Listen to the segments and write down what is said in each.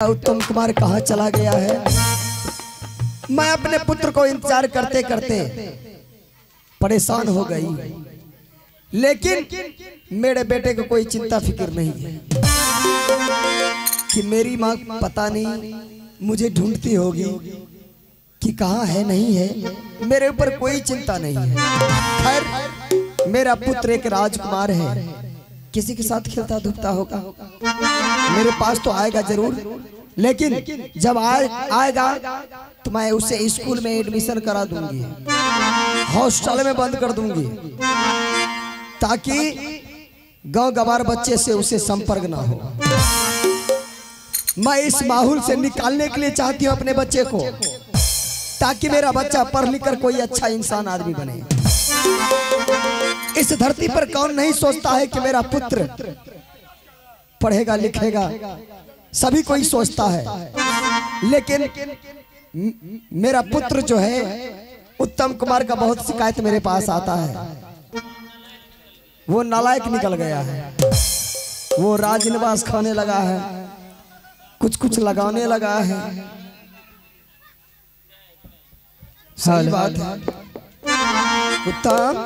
उत्तम कुमार कहाँ चला गया है। मैं अपने पुत्र को इंतजार करते करते परेशान हो गई, लेकिन मेरे बेटे को कोई चिंता फिक्र नहीं है कि मेरी माँ पता नहीं मुझे ढूंढती होगी कि कहाँ है नहीं है। मेरे ऊपर कोई चिंता नहीं है। खैर मेरा पुत्र एक राजकुमार है, किसी के साथ खेलता धूपता होगा, मेरे पास तो आएगा जरूर, लेकिन जब आएगा तो मैं उसे स्कूल में एडमिशन करा दूंगी, हॉस्टल में बंद कर दूंगी, ताकि गांव गवार बच्चे से उसे संपर्क ना हो। मैं इस माहौल से निकालने के लिए चाहती हूँ अपने बच्चे को, ताकि मेरा बच्चा पढ़ लिख कर कोई अच्छा इंसान आदमी बने। इस धरती पर कौन नहीं सोचता है कि मेरा पुत्र पढ़ेगा लिखेगा, सभी कोई सोचता है, लेकिन मेरा पुत्र जो है उत्तम कुमार का बहुत शिकायत मेरे पास आता है। वो नालायक निकल गया है, वो राजनिवास खाने लगा है, कुछ कुछ लगाने लगा है। सही बात है। उत्तम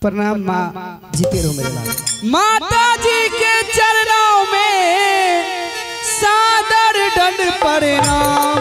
प्रणाम माँ, जीते रहो मेरे लाल। माता जी के चरणों में सादर दंड प्रणाम।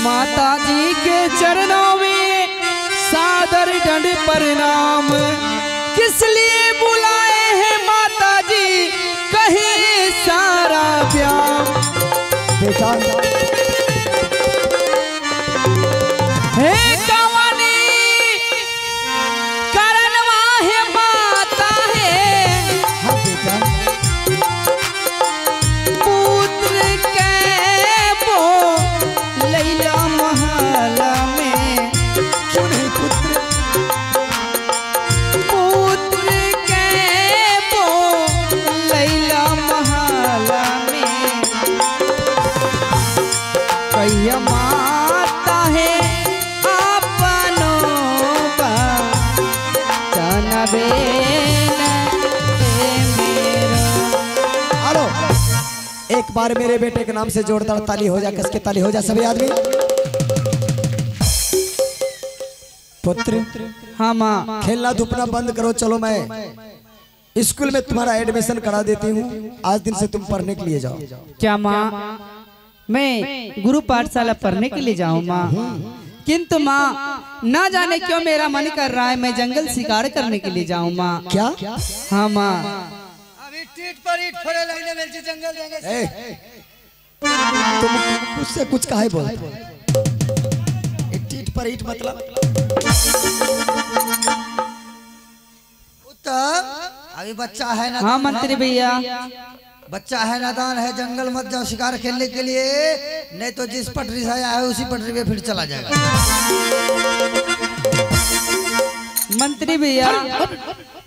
माता जी के चरणों में सादर दंड प्रणाम। किस लिए बुलाए हैं माता जी, कहीं सारा व्याम। बेटा हे कवनी करनवा है माता है, हाँ बेटा, पुत्र के वो लैला महला में। क्यों नहीं पुत्र, पुत्र के वो लैला महला में कहिया माता है हेलो, एक बार मेरे बेटे के नाम से जोरदार ताली हो जा, कसके ताली हो जा सभी आदमी। पुत्र हाँ माँ, खेलना धूपना बंद करो, चलो मैं स्कूल में तुम्हारा एडमिशन करा देती हूँ। आज दिन से तुम पढ़ने के लिए जाओ। क्या माँ, मैं गुरु पाठशाला पढ़ने के लिए जाऊँ माँ? किंतु माँ ना जाने क्यों मेरा मन कर रहा है मैं जंगल शिकार करने के लिए जाऊँ माँ। क्या? हाँ माँ। अभी टीट पर ईट फोड़े लगने में जंगल जाएंगे। तुम मुझसे कुछ काहे बोलते हो? ईट पर ईट मतलब उत्तम, अभी बच्चा है ना। हाँ मंत्री भैया, बच्चा है, नादान है, जंगल मत जाओ शिकार खेलने के लिए, नहीं तो जिस पटरी से आया है उसी पटरी पे फिर चला जाएगा। मंत्री भैया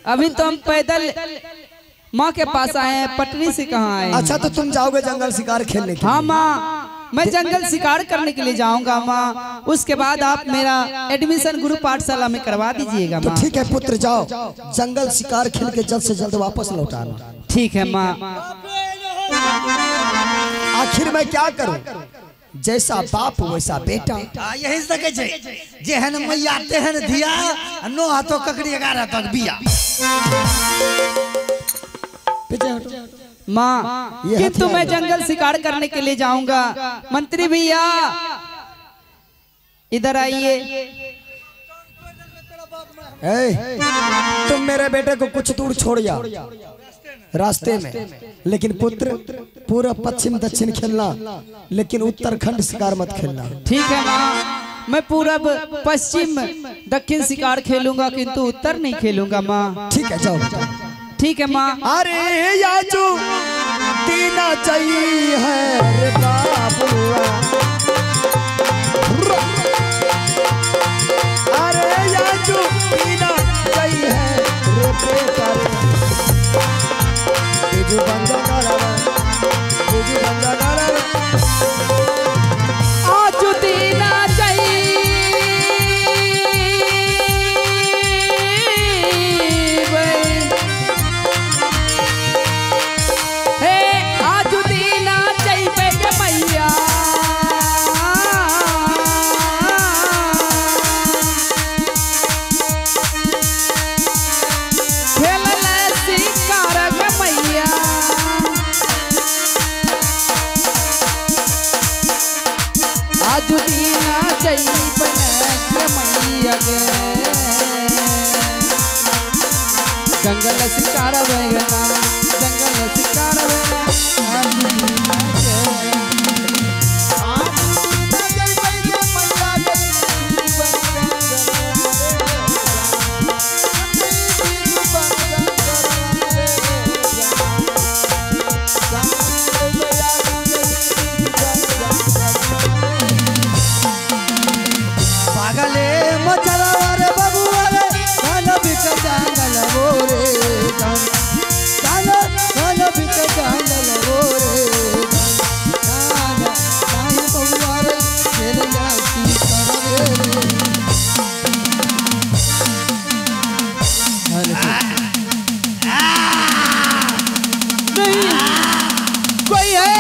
अभी तो हम पैदल माँ के पास आए हैं, पटरी से कहाँ आए? अच्छा तो तुम जाओगे जंगल शिकार खेलने के लिए? हाँ माँ, मैं जंगल शिकार करने के लिए जाऊंगा माँ। उसके बाद आप मेरा एडमिशन गुरु पाठशाला में करवा दीजिएगा तो माँ। ठीक है पुत्र, जाओ जंगल शिकार खेल के जल्द से जल्द वापस लौटाना। ठीक है माँ। आखिर मैं क्या करूं, जैसा बाप वैसा बेटा। यही सके जे है न मैया आते हैं न धिया, नो हाथों ककड़ी 11 तक बिया। माँ किंतु मैं जंगल शिकार करने के लिए जाऊंगा। मंत्री भैया इधर आइए। तुम मेरे बेटे को कुछ दूर छोड़ जा रास्ते में, लेकिन पुत्र पूरा पश्चिम दक्षिण खेलना, लेकिन उत्तराखंड शिकार मत खेलना। ठीक है माँ, मैं पूरब पश्चिम दक्षिण शिकार खेलूंगा, किंतु उत्तर नहीं खेलूंगा माँ। ठीक है जाओ। ठीक है माँ। अरे याजू दीना चाहिए है रे बाबुआ, अरे याजू दीना चाहिए है रे बेटा रे। तुझे बंदा करावा, तुझे बंदा करावा, आज दीना चाहिए जंगल शिकार भैया जंगल शिकार पागले मचला रे बबुआ रे काल बिक जंगल मोरे काल काल बिक जंगल मोरे काल काल बबुआ रे खेल जाती नहीं कोई है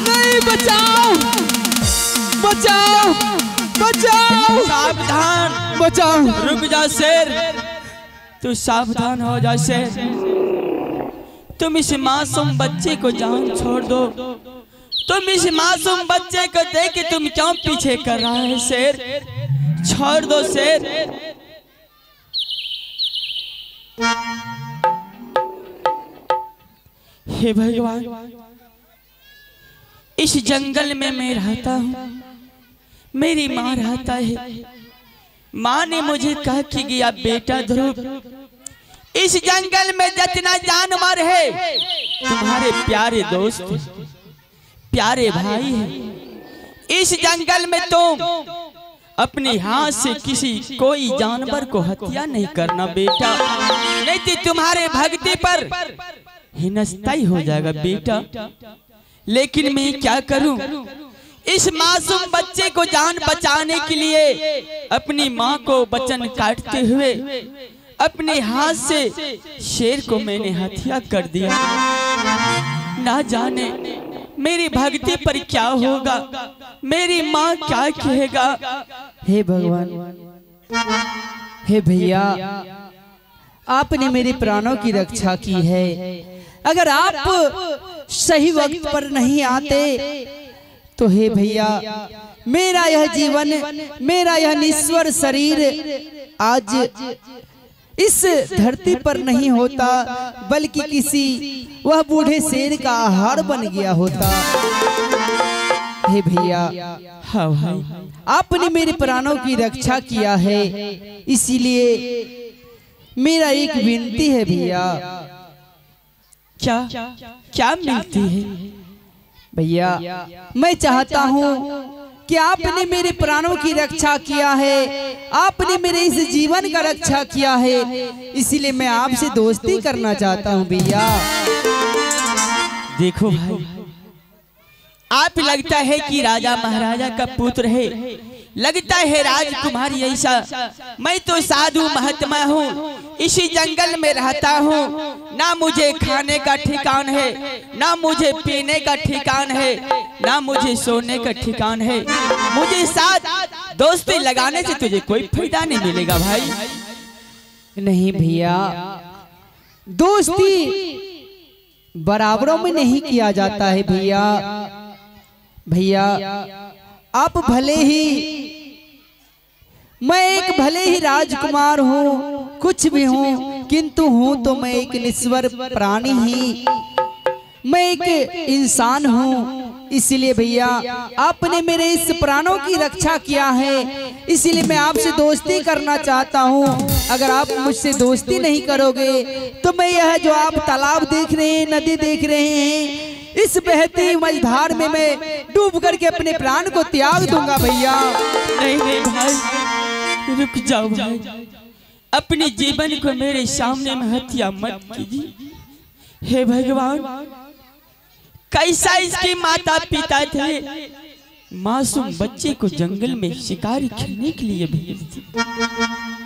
नहीं बचाओ बचाओ बचाओ सावधान बचाओ रुक जा शेर तू सावधान हो जा शेर तुम इस मासूम बच्चे को जान छोड़ दो तुम इस मासूम बच्चे को देख के तुम क्यों पीछे कर रहा है शेर छोड़ दो शेर हे भगवान इस जंगल में मैं रहता हूँ मेरी माँ रहता है माँ ने मुझे कहा कि गया बेटा ध्रुव इस जंगल में जितना जानवर है तुम्हारे प्यारे दोस्त प्यारे भाई है इस जंगल में तुम अपने हाथ से किसी कोई जानवर को हत्या नहीं करना बेटा नहीं तो तुम्हारे भक्ति पर हिनस्ता ही हो जाएगा बेटा लेकिन मैं क्या करूं इस मासूम बच्चे को जान बचाने के लिए अपनी माँ को वचन काटते हुए अपने हाथ से शेर को मैंने हत्या कर दिया ना जाने मेरी भक्ति पर क्या होगा मेरी माँ क्या कहेगा हे भगवान हे भैया आपने मेरे प्राणों की रक्षा की है अगर आप सही वक्त पर नहीं आते तो हे भैया मेरा यह जीवन मेरा यह निस्वर शरीर आज इस धरती पर नहीं होता बल्कि किसी वह बूढ़े शेर का आहार बन गया होता हे भैया हाँ भाई आपने मेरे प्राणों की रक्षा किया है इसीलिए मेरा एक विनती है भैया क्या क्या मिलती है भैया मैं चाहता हूँ कि आपने मेरे प्राणों की रक्षा किया है आपने मेरे इस जीवन का रक्षा किया है इसीलिए मैं आपसे दोस्ती करना चाहता हूँ भैया देखो भाई आप लगता है कि राजा महाराजा का पुत्र है लगता है राजकुमारी ऐसा मैं तो साधु महात्मा हूँ इसी जंगल में रहता हूँ ना मुझे खाने का ठिकान है ना मुझे पीने का ठिकान है ना मुझे सोने का ठिकान है मुझे साथ दोस्ती लगाने से तुझे कोई फायदा नहीं मिलेगा भाई नहीं भैया दोस्ती बराबरों में नहीं किया जाता है भैया भैया आप भले ही मैं एक भले ही राजकुमार हूँ कुछ भी हूँ किंतु हूँ तो मैं एक निस्वर प्राणी ही मैं एक इंसान हूँ इसीलिए भैया आपने मेरे इस प्राणों की रक्षा किया है इसीलिए मैं आपसे दोस्ती करना चाहता हूँ अगर आप मुझसे दोस्ती नहीं करोगे तो मैं यह जो आप तालाब देख रहे हैं नदी देख रहे हैं इस बहती मझधार में मैं डूब करके अपने प्राण को त्याग दूंगा भैया नहीं नहीं भाई रुक जाओ भाई अपने जीवन को मेरे सामने में हत्या मत कीजिए हे भगवान कैसा इसके माता पिता थे मासूम बच्चे को जंगल में शिकारी खेलने के लिए भेज दिया